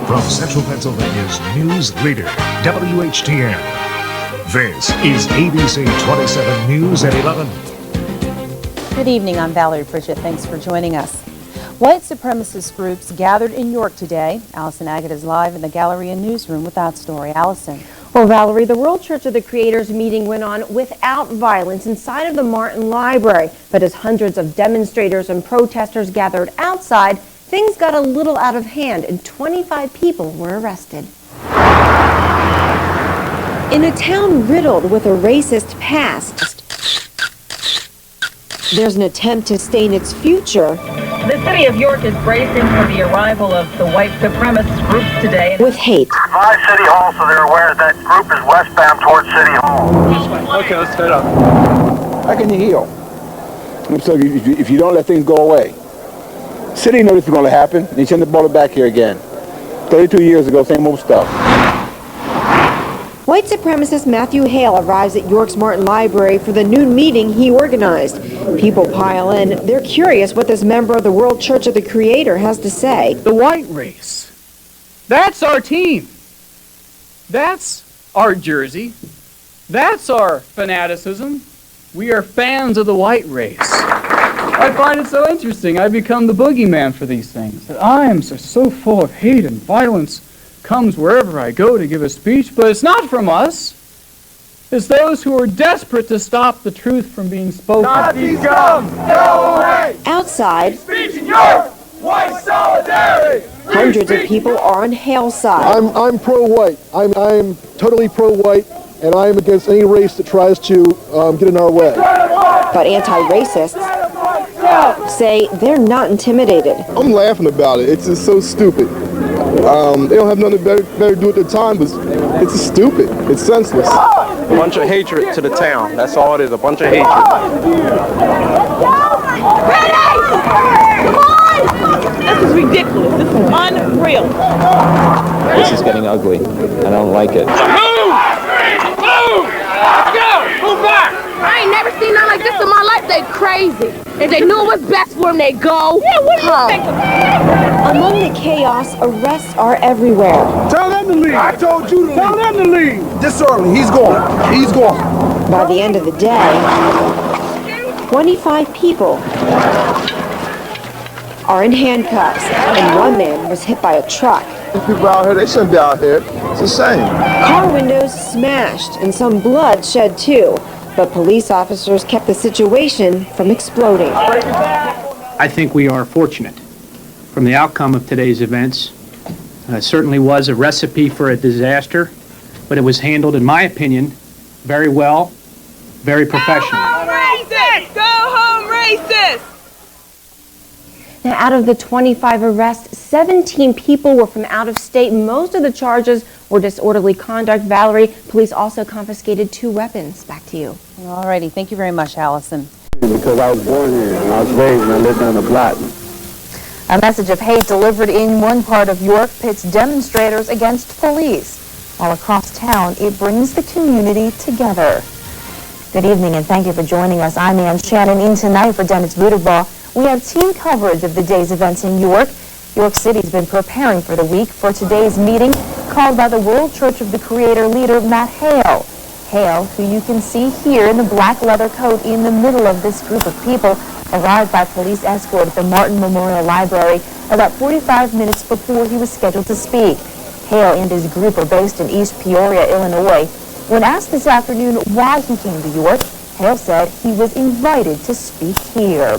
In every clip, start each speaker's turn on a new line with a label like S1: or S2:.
S1: From Central Pennsylvania's news leader, WHTN, this is ABC 27 News at 11.
S2: Good evening, I'm Valerie Pritchett. Thanks for joining us. White supremacist groups gathered in York today. Allison Agate is live in the Galleria newsroom with that story. Allison.
S3: Well, Valerie, the World Church of the Creators meeting went on without violence inside of the Martin Library. But as hundreds of demonstrators and protesters gathered outside, things got a little out of hand and 25 people were arrested. In a town riddled with a racist past, there's an attempt to stain its future.
S4: The city of York is bracing for the arrival of the white supremacist groups today
S3: with hate.
S5: Advise City Hall so they're aware that group is westbound towards City Hall.
S6: Okay, let's head up.
S7: How can you heal? So if you don't let things go away. City knew this was going to happen, and he shouldn't have brought it back here again. 32 years ago, same old stuff.
S3: White supremacist Matthew Hale arrives at York's Martin Library for the noon meeting he organized. People pile in. They're curious what this member of the World Church of the Creator has to say.
S6: The white race. That's our team. That's our jersey. That's our fanaticism. We are fans of the white race. I find it so interesting. I become the boogeyman for these things. That I am so full of hate and violence. Comes wherever I go to give a speech, but it's not from us. It's those who are desperate to stop the truth from being spoken.
S8: Nazis come, go away!
S3: Outside,
S8: Speech in Europe, white solidarity!
S3: Hundreds of people are on Hale's side.
S9: I'm pro-white. I'm totally pro-white, and I am against any race that tries to get in our way.
S3: But anti-racists say they're not intimidated.
S9: I'm laughing about it. It's just so stupid. They don't have nothing better to do at the time, but it's just stupid. It's senseless.
S10: A bunch of hatred to the town. That's all it is, a bunch of hatred.
S4: This is ridiculous. This is unreal.
S11: This is getting ugly. I don't like it.
S8: Move! Move! Let's go! Move back!
S12: I ain't never seen nothing like this in my life. They crazy. If they knew it was best for them, they go.
S3: Yeah, what do you think? Among the chaos, arrests are everywhere.
S9: Tell them to leave. I told you to leave. Tell them to leave. Disorderly. He's gone. He's gone.
S3: By the end of the day, 25 people are in handcuffs, and one man was hit by a truck.
S9: People out here, they shouldn't be out here. It's the same.
S3: Car windows smashed and some blood shed too. But police officers kept the situation from exploding.
S13: I think we are fortunate from the outcome of today's events. It certainly was a recipe for a disaster, but it was handled, in my opinion, very well, very professionally.
S12: Go home, racist! Go home, racist!
S3: Now, out of the 25 arrests, 17 people were from out of state. Most of the charges were disorderly conduct. Valerie, police also confiscated 2 weapons. Back to you.
S2: All righty. Thank you very much, Allison.
S7: Because I was born here, and I was raised, and I lived on the block.
S2: A message of hate delivered in one part of York pits demonstrators against police. All across town, it brings the community together. Good evening, and thank you for joining us. I'm Ann Shannon. In tonight for Dennis Buderbaugh, we have team coverage of the day's events in York. York City's been preparing for the week for today's meeting called by the World Church of the Creator leader, Matt Hale. Hale, who you can see here in the black leather coat in the middle of this group of people, arrived by police escort at the Martin Memorial Library about 45 minutes before he was scheduled to speak. Hale and his group are based in East Peoria, Illinois. When asked this afternoon why he came to York, Hale said he was invited to speak here.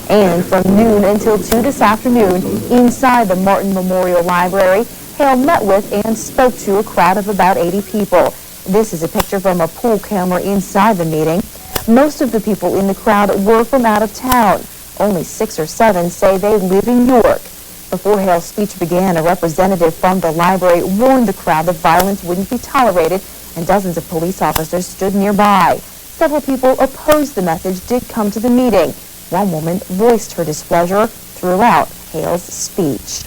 S2: And from noon until 2 this afternoon, inside the Martin Memorial Library, Hale met with and spoke to a crowd of about 80 people. This is a picture from a pool camera inside the meeting. Most of the people in the crowd were from out of town. Only 6 or 7 say they live in York. Before Hale's speech began, a representative from the library warned the crowd that violence wouldn't be tolerated, and dozens of police officers stood nearby. Several people opposed the message did come to the meeting. One woman voiced her displeasure throughout Hale's speech.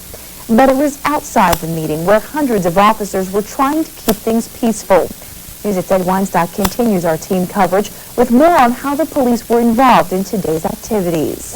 S2: But it was outside the meeting where hundreds of officers were trying to keep things peaceful. News at Ed Weinstock continues our team coverage with more on how the police were involved in today's activities.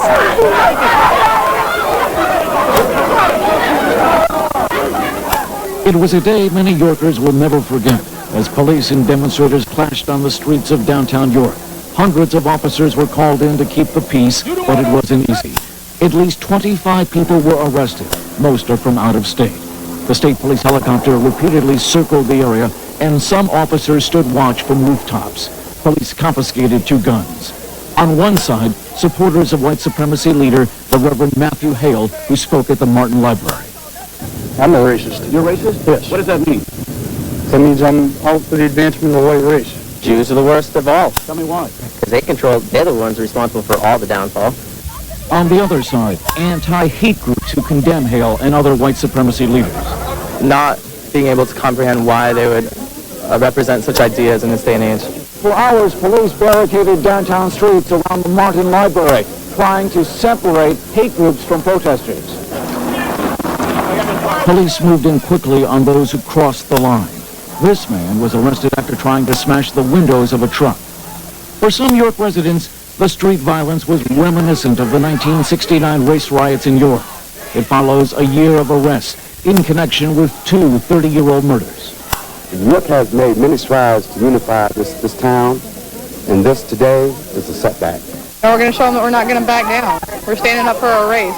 S14: It was a day many Yorkers will never forget as police and demonstrators clashed on the streets of downtown York. Hundreds of officers were called in to keep the peace, but it wasn't easy. At least 25 people were arrested. Most are from out of state. The state police helicopter repeatedly circled the area, and some officers stood watch from rooftops. Police confiscated 2 guns. On one side, supporters of white supremacy leader, the Reverend Matthew Hale, who spoke at the Martin Library.
S15: I'm a racist.
S14: You're racist?
S15: Yes.
S14: What does that mean?
S15: That means I'm out for the advancement of the white race.
S11: Jews are the worst of all.
S14: Tell me why.
S11: Because they're the ones responsible for all the downfall.
S14: On the other side, anti-hate groups who condemn Hale and other white supremacy leaders.
S11: Not being able to comprehend why they would represent such ideas in this day and age.
S14: For hours, police barricaded downtown streets around the Martin Library, trying to separate hate groups from protesters. Police moved in quickly on those who crossed the line. This man was arrested after trying to smash the windows of a truck. For some York residents, the street violence was reminiscent of the 1969 race riots in York. It follows a year of arrests in connection with 2 30-year-old murders.
S16: York has made many strides to unify this town, and this today is a setback.
S17: We're going to show them that we're not going to back down. We're standing up for our race.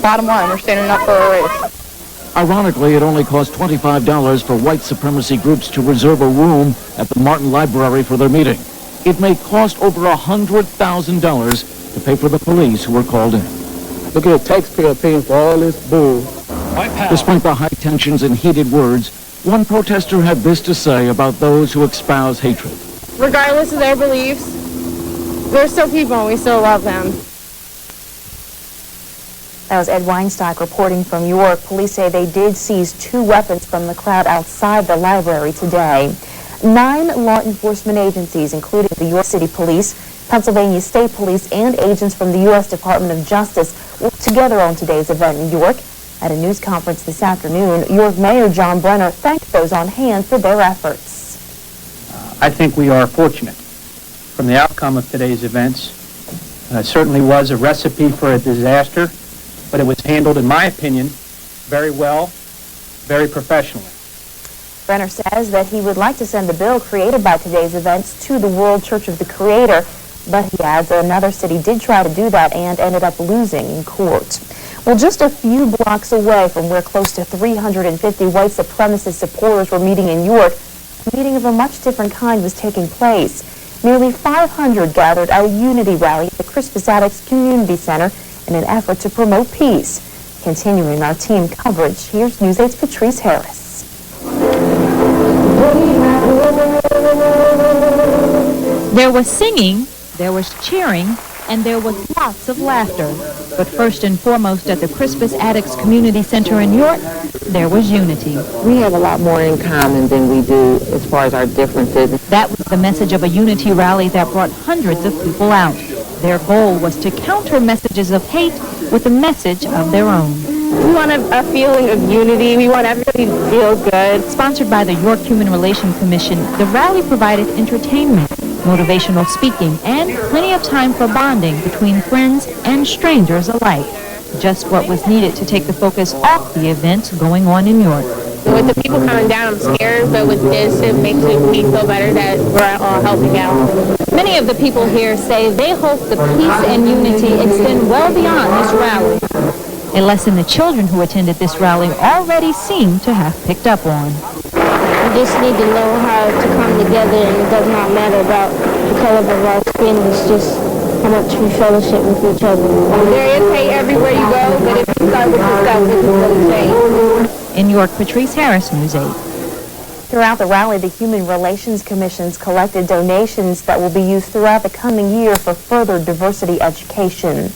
S17: Bottom line, we're standing up for our race.
S14: Ironically, it only cost $25 for white supremacy groups to reserve a room at the Martin Library for their meeting. It may cost over $100,000 to pay for the police who were called in.
S15: Look at the taxpayer paying for all this bull.
S14: Despite the high tensions and heated words, one protester had this to say about those who espouse hatred.
S12: Regardless of their beliefs, they're still people and we still love them.
S2: That was Ed Weinstock reporting from York. Police say they did seize 2 weapons from the crowd outside the library today. 9 law enforcement agencies, including the York City Police, Pennsylvania State Police, and agents from the U.S. Department of Justice, worked together on today's event in York. At a news conference this afternoon, York Mayor John Brenner thanked those on hand for their efforts.
S13: I think we are fortunate from the outcome of today's events. Certainly was a recipe for a disaster, but it was handled, in my opinion, very well, very professionally.
S2: Brenner says that he would like to send the bill created by today's events to the World Church of the Creator, but he adds that another city did try to do that and ended up losing in court. Well, just a few blocks away from where close to 350 white supremacist supporters were meeting in York, a meeting of a much different kind was taking place. Nearly 500 gathered at a unity rally at the Crispus Attucks Community Center in an effort to promote peace. Continuing our team coverage, here's News 8's Patrice Harris.
S18: There was singing, there was cheering, and there was lots of laughter. But first and foremost at the Crispus Attucks Community Center in York, there was unity.
S19: We have a lot more in common than we do as far as our differences.
S18: That was the message of a unity rally that brought hundreds of people out. Their goal was to counter messages of hate with a message of their own.
S12: We want a feeling of unity. We want everybody to feel good.
S18: Sponsored by the York Human Relations Commission, the rally provided entertainment, motivational speaking, and plenty of time for bonding between friends and strangers alike. Just what was needed to take the focus off the events going on in York.
S12: With the people coming down, I'm scared, but with this, it makes me feel better that we're all helping out.
S18: Many of the people here say they hope the peace and unity extend well beyond this rally. A lesson the children who attended this rally already seem to have picked up on.
S20: We just need to know how to come together, and it does not matter about the color of our skin. It's just how much we fellowship with each other.
S12: There is hate everywhere you go, but if you start with yourself, it can really change.
S18: In York, Patrice Harris, News 8.
S2: Throughout the rally, the Human Relations Commissions collected donations that will be used throughout the coming year for further diversity education.